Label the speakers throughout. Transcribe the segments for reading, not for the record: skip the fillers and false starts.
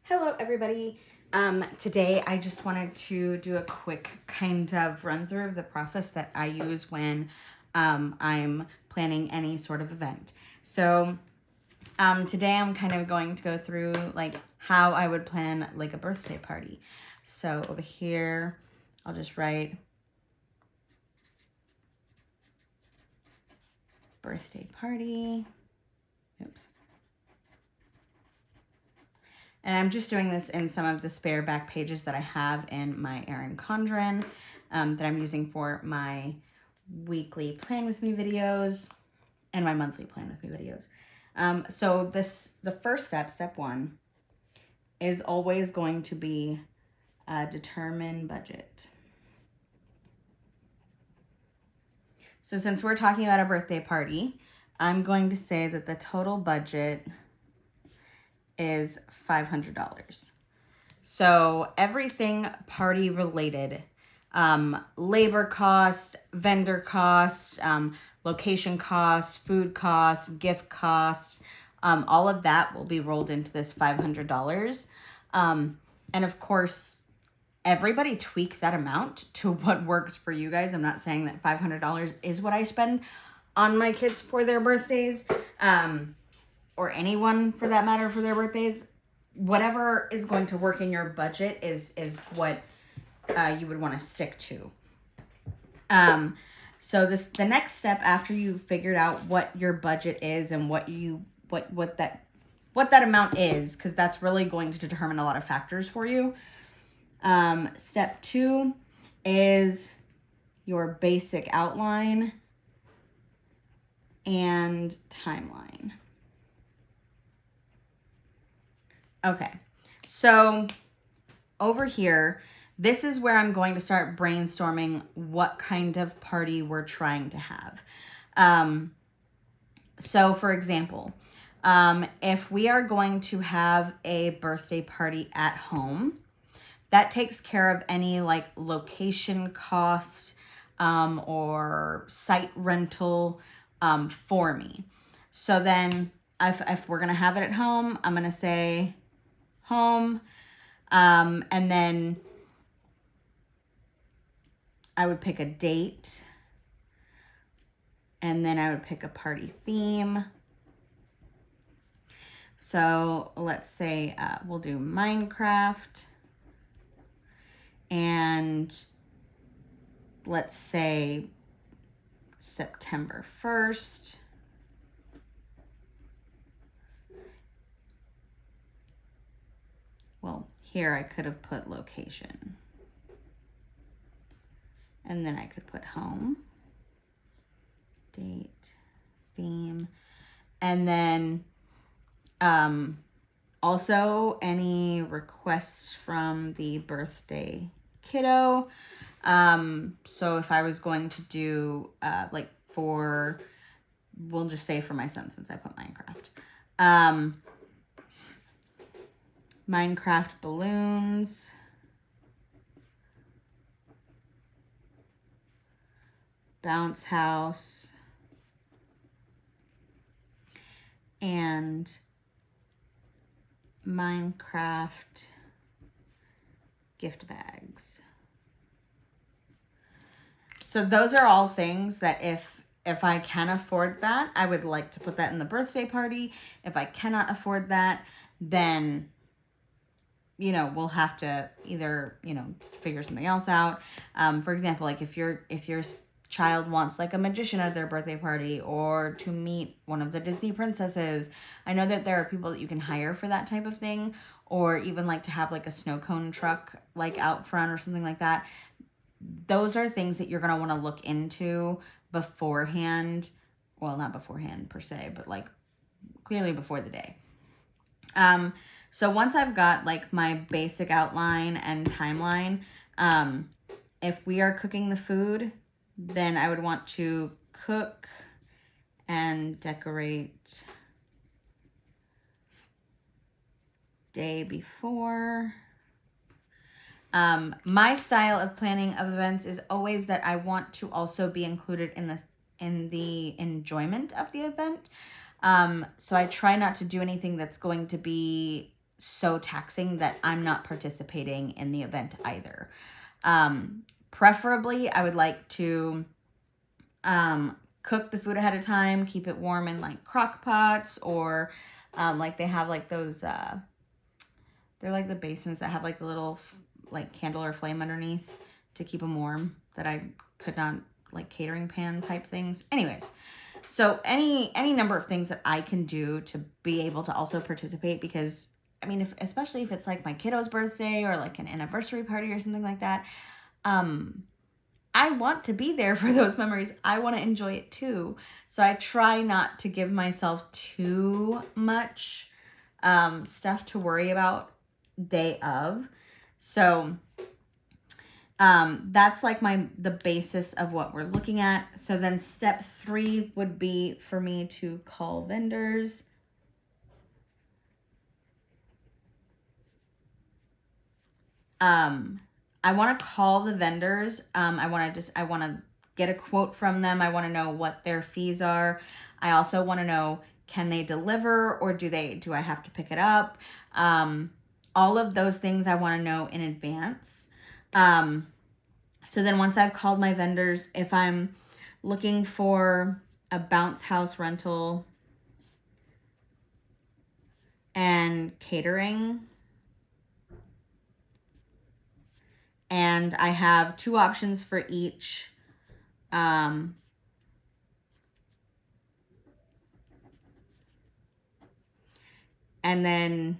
Speaker 1: Hello, everybody. Today I just wanted to do a quick kind of run through of the process that I use when I'm planning any sort of event. So today I'm kind of going to go through like how I would plan like a birthday party. So over here, I'll just write birthday party. Oops. And I'm just doing this in some of the spare back pages that I have in my Erin Condren that I'm using for my weekly Plan With Me videos and my monthly Plan With Me videos. So the first step, step one, is always going to be determine budget. So since we're talking about a birthday party, I'm going to say that the total budget is $500. So everything party related, labor costs, vendor costs, location costs, food costs, gift costs, all of that will be rolled into this $500. And of course, everybody tweak that amount to what works for you guys. I'm not saying that $500 is what I spend on my kids for their birthdays, or anyone for that matter for their birthdays. Whatever is going to work in your budget is what you would want to stick to. So the next step after you figured out what your budget is and what that amount is, because that's really going to determine a lot of factors for you. Step 2 is your basic outline and timeline. Okay, so over here, this is where I'm going to start brainstorming what kind of party we're trying to have. So for example, if we are going to have a birthday party at home, that takes care of any like location cost or site rental for me. So then if we're going to have it at home, I'm going to say home. And then I would pick a date. And then I would pick a party theme. So let's say we'll do Minecraft. And let's say September 1st. Well, here I could have put location. And then I could put home, date, theme, and then also any requests from the birthday kiddo. So if I was going to do we'll just say for my son since I put Minecraft. Minecraft balloons. Bounce house. And Minecraft gift bags. So those are all things that if I can afford that, I would like to put that in the birthday party. If I cannot afford that, then we'll have to either, figure something else out. For example, like if your child wants like a magician at their birthday party or to meet one of the Disney princesses, I know that there are people that you can hire for that type of thing, or even like to have like a snow cone truck like out front or something like that. Those are things that you're going to want to look into beforehand. Well, not beforehand per se, but like clearly before the day. So once I've got like my basic outline and timeline, if we are cooking the food, then I would want to cook and decorate day before. My style of planning of events is always that I want to also be included in the enjoyment of the event. So I try not to do anything that's going to be so taxing that I'm not participating in the event either. Preferably, I would like to cook the food ahead of time, keep it warm in like crock pots, or like they have like those, they're like the basins that have like the little like candle or flame underneath to keep them warm, that I could not, like catering pan type things. Anyways, so any number of things that I can do to be able to also participate, because I mean, especially if it's like my kiddo's birthday or like an anniversary party or something like that, I want to be there for those memories. I want to enjoy it too. So I try not to give myself too much stuff to worry about day of. So that's like the basis of what we're looking at. So then step 3 would be for me to call vendors. I want to call the vendors. I want to get a quote from them. I want to know what their fees are. I also want to know, can they deliver, or do I have to pick it up? All of those things I want to know in advance. So then once I've called my vendors, if I'm looking for a bounce house rental and catering, and I have 2 options for each, and then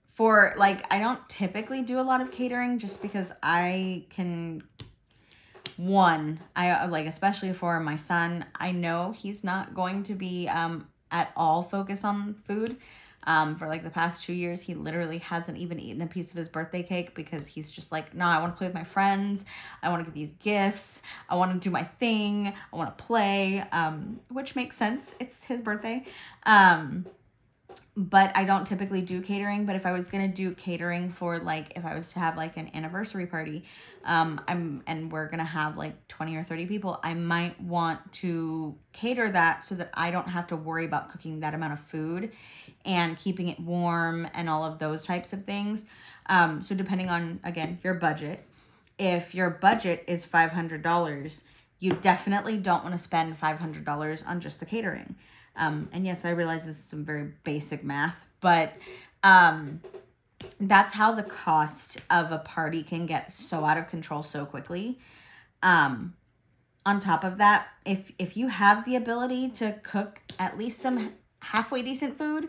Speaker 1: for like, I don't typically do a lot of catering just because I can, I like, especially for my son, I know he's not going to be at all focused on food. For like the past 2 years, he literally hasn't even eaten a piece of his birthday cake because he's just like, no, I want to play with my friends. I want to get these gifts. I want to do my thing. I want to play, which makes sense. It's his birthday. But I don't typically do catering. But if I was going to do catering for like, if I was to have like an anniversary party, and we're going to have like 20 or 30 people, I might want to cater that so that I don't have to worry about cooking that amount of food and keeping it warm and all of those types of things. So depending on, again, your budget, if your budget is $500, you definitely don't want to spend $500 on just the catering. And yes, I realize this is some very basic math, but that's how the cost of a party can get so out of control so quickly. On top of that, if you have the ability to cook at least some halfway decent food,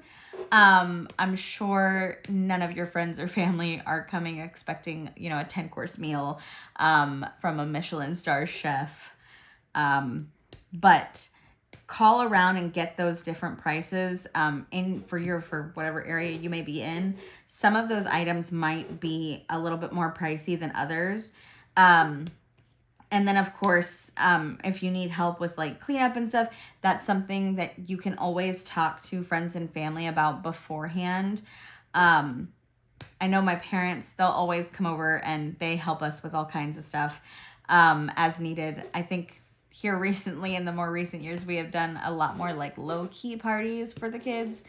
Speaker 1: I'm sure none of your friends or family are coming expecting, a 10-course meal from a Michelin star chef. But call around and get those different prices for whatever area you may be in. Some of those items might be a little bit more pricey than others. And then of course, if you need help with like cleanup and stuff, that's something that you can always talk to friends and family about beforehand. I know my parents, they'll always come over and they help us with all kinds of stuff as needed. I think here recently, in the more recent years, we have done a lot more like low-key parties for the kids.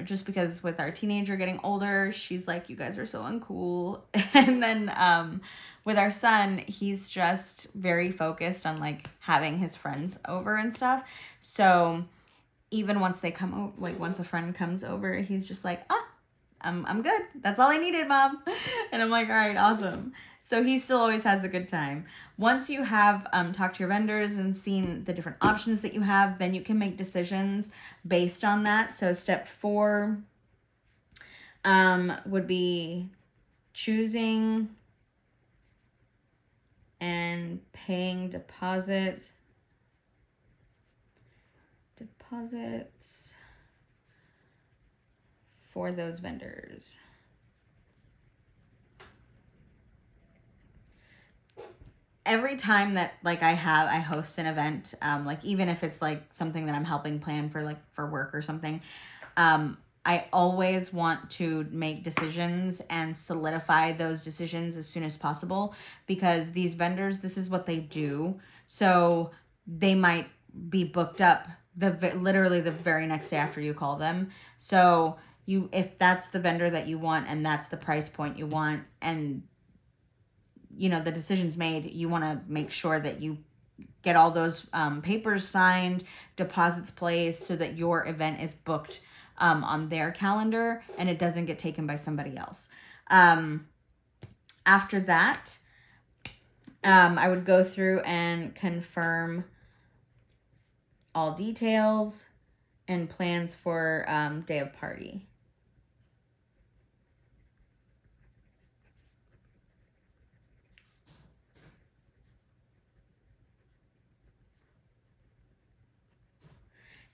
Speaker 1: Just because with our teenager getting older, she's like, you guys are so uncool. And then with our son, he's just very focused on like having his friends over and stuff. So even once they come over, like once a friend comes over, he's just like, I'm good. That's all I needed, Mom. And I'm like, all right, awesome. So he still always has a good time. Once you have talked to your vendors and seen the different options that you have, then you can make decisions based on that. So step 4 would be choosing and paying deposits for those vendors. Every time that like I host an event, like even if it's like something that I'm helping plan for work or something, I always want to make decisions and solidify those decisions as soon as possible, because these vendors, this is what they do. So they might be booked up literally the very next day after you call them. So if that's the vendor that you want and that's the price point you want, and the decision's made, you want to make sure that you get all those papers signed, deposits placed, so that your event is booked on their calendar and it doesn't get taken by somebody else. After that, I would go through and confirm all details and plans for day of party.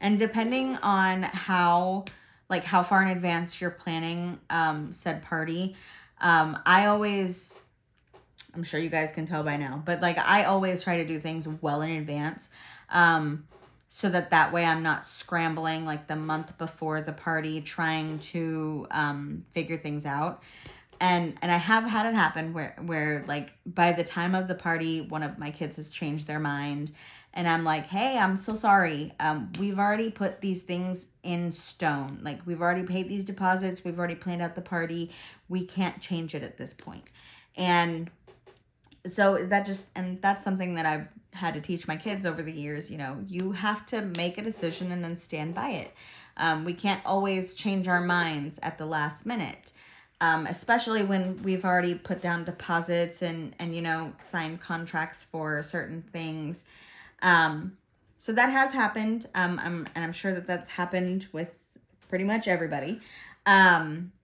Speaker 1: And depending on how far in advance you're planning said party, I'm sure you guys can tell by now, but I always try to do things well in advance, so that way I'm not scrambling the month before the party trying to figure things out. And I have had it happen where by the time of the party, one of my kids has changed their mind. And I'm like, hey, I'm so sorry. We've already put these things in stone. We've already paid these deposits. We've already planned out the party. We can't change it at this point. And so that's something that I've had to teach my kids over the years. You have to make a decision and then stand by it. We can't always change our minds at the last minute. Especially when we've already put down deposits and signed contracts for certain things. So that has happened. I'm sure that that's happened with pretty much everybody. After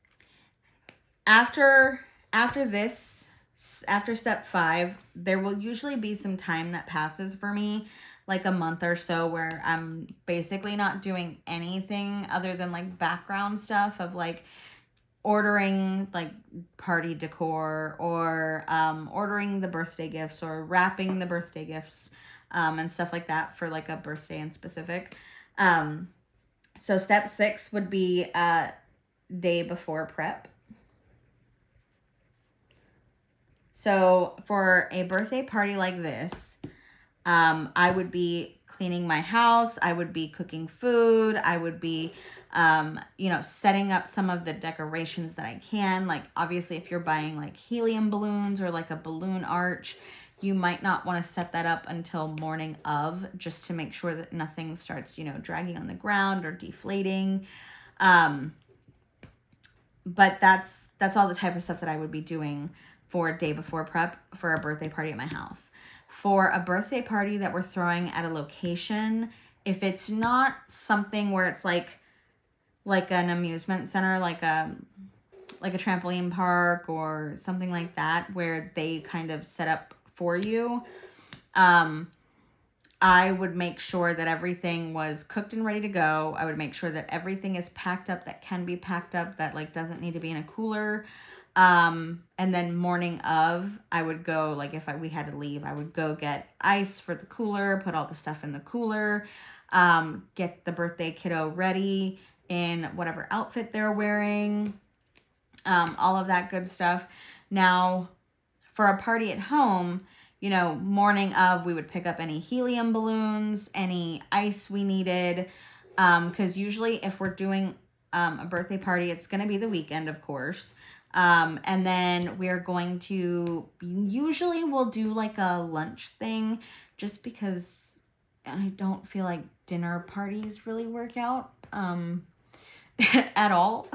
Speaker 1: step 5, there will usually be some time that passes for me, a month or so, where I'm basically not doing anything other than background stuff of ordering party decor, or ordering the birthday gifts, or wrapping the birthday gifts, and stuff like that for a birthday in specific. So step 6 would be day before prep. So for a birthday party like this, I would be cleaning my house. I would be cooking food. I would be, setting up some of the decorations that I can. Obviously, if you're buying helium balloons or a balloon arch, you might not want to set that up until morning of, just to make sure that nothing starts, dragging on the ground or deflating. But that's all the type of stuff that I would be doing for a day before prep for a birthday party at my house. For a birthday party that we're throwing at a location, if it's not something where it's like an amusement center, like a trampoline park or something like that, where they kind of set up for you, I would make sure that everything was cooked and ready to go. I would make sure that everything is packed up that can be packed up, that doesn't need to be in a cooler. And then morning of, I would go, if we had to leave, I would go get ice for the cooler, put all the stuff in the cooler, get the birthday kiddo ready in whatever outfit they're wearing, all of that good stuff. Now, for a party at home, morning of, we would pick up any helium balloons, any ice we needed, because usually if we're doing a birthday party, it's going to be the weekend, of course. And then we're going to, usually we'll do a lunch thing, just because I don't feel like dinner parties really work out at all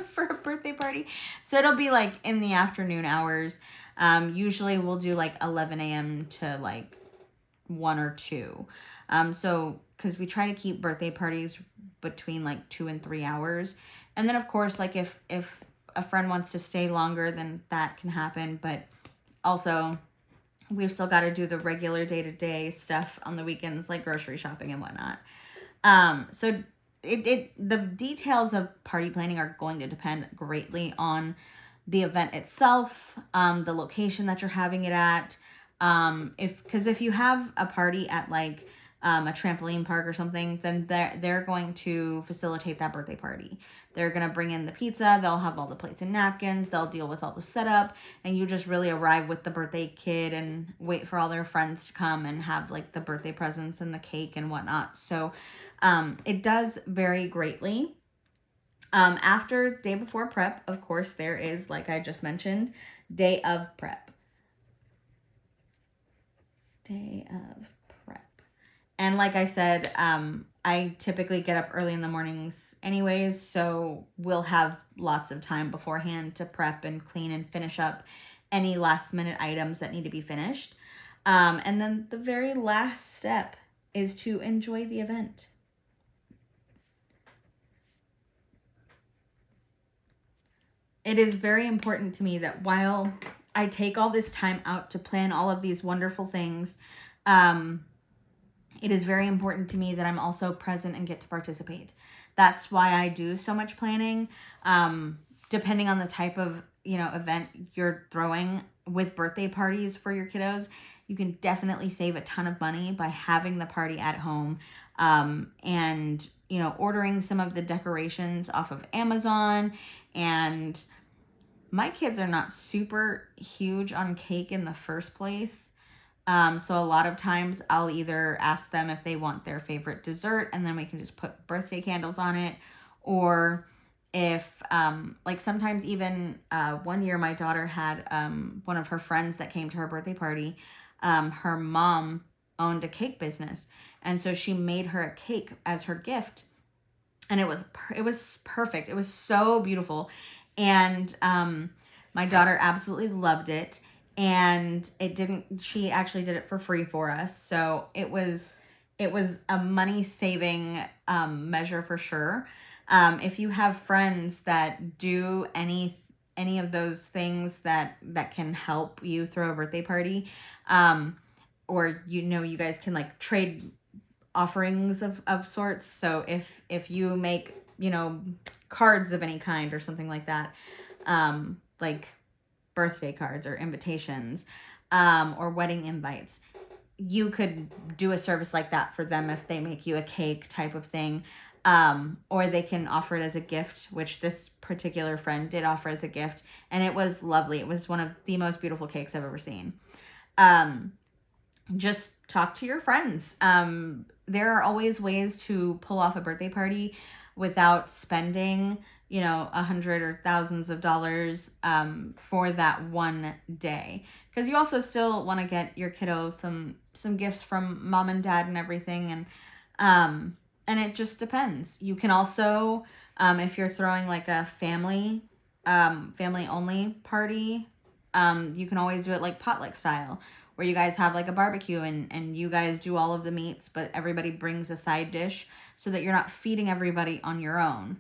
Speaker 1: for a birthday party. So it'll be in the afternoon hours. Usually we'll do 11 a.m. to 1 or 2. So because we try to keep birthday parties between 2 and 3 hours. And then of course, if a friend wants to stay longer, then that can happen. But also, we've still got to do the regular day-to-day stuff on the weekends, like grocery shopping and whatnot. So the details of party planning are going to depend greatly on the event itself, the location that you're having it at. If you have a party at a trampoline park or something, then they're going to facilitate that birthday party. They're going to bring in the pizza. They'll have all the plates and napkins. They'll deal with all the setup. And you just really arrive with the birthday kid and wait for all their friends to come and have like the birthday presents and the cake and whatnot. So it does vary greatly. After day before prep, of course, there is, like I just mentioned, day of prep. Day of prep. And like I said, I typically get up early in the mornings anyways, so we'll have lots of time beforehand to prep and clean and finish up any last minute items that need to be finished. And then the very last step is to enjoy the event. It is very important to me that while I take all this time out to plan all of these wonderful things, it is very important to me that I'm also present and get to participate. That's why I do so much planning. Depending on the type of, event you're throwing with birthday parties for your kiddos, you can definitely save a ton of money by having the party at home, and, ordering some of the decorations off of Amazon. And my kids are not super huge on cake in the first place. So a lot of times I'll either ask them if they want their favorite dessert and then we can just put birthday candles on it. Or if, like sometimes even, one year my daughter had, one of her friends that came to her birthday party. Her mom owned a cake business. And so she made her a cake as her gift. And it was perfect. It was so beautiful. And, my daughter absolutely loved it. And she actually did it for free for us. So it was a money saving, measure for sure. If you have friends that do any of those things that can help you throw a birthday party, or, you guys can like trade offerings of sorts. So if you make, cards of any kind or something like that, like birthday cards or invitations, or wedding invites, you could do a service like that for them if they make you a cake type of thing. Or they can offer it as a gift, which this particular friend did offer as a gift, and it was lovely. It was one of the most beautiful cakes I've ever seen. Just talk to your friends. There are always ways to pull off a birthday party without spending, $100 or thousands of dollars, for that one day. Because you also still want to get your kiddo some gifts from mom and dad and everything. And it just depends. You can also, if you're throwing like a family only party, you can always do it like potluck style, where you guys have like a barbecue and you guys do all of the meats, but everybody brings a side dish so that you're not feeding everybody on your own.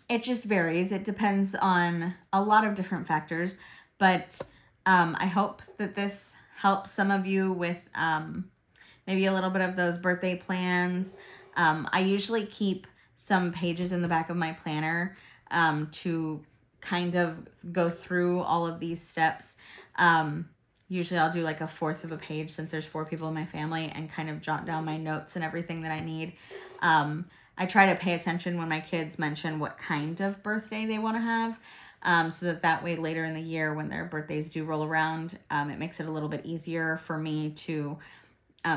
Speaker 1: It just varies. It depends on a lot of different factors, but I hope that this helps some of you with maybe a little bit of those birthday plans. I usually keep some pages in the back of my planner to kind of go through all of these steps. Usually I'll do like a fourth of a page since there's 4 people in my family, and kind of jot down my notes and everything that I need. I try to pay attention when my kids mention what kind of birthday they want to have, so that way later in the year when their birthdays do roll around, it makes it a little bit easier for me to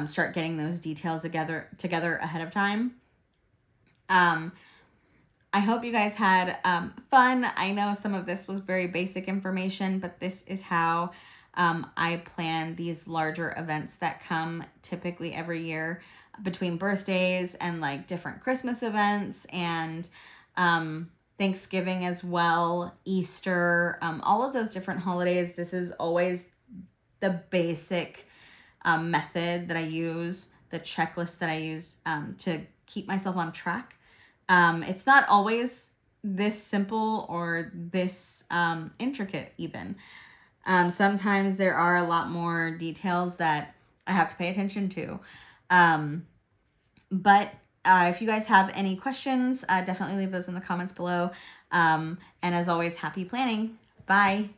Speaker 1: start getting those details together ahead of time. I hope you guys had fun. I know some of this was very basic information, but this is how I plan these larger events that come typically every year between birthdays and like different Christmas events and Thanksgiving as well, Easter, all of those different holidays. This is always the basic method that I use, the checklist that I use to keep myself on track. It's not always this simple or this intricate even. Sometimes there are a lot more details that I have to pay attention to. But if you guys have any questions, definitely leave those in the comments below. And as always, happy planning. Bye.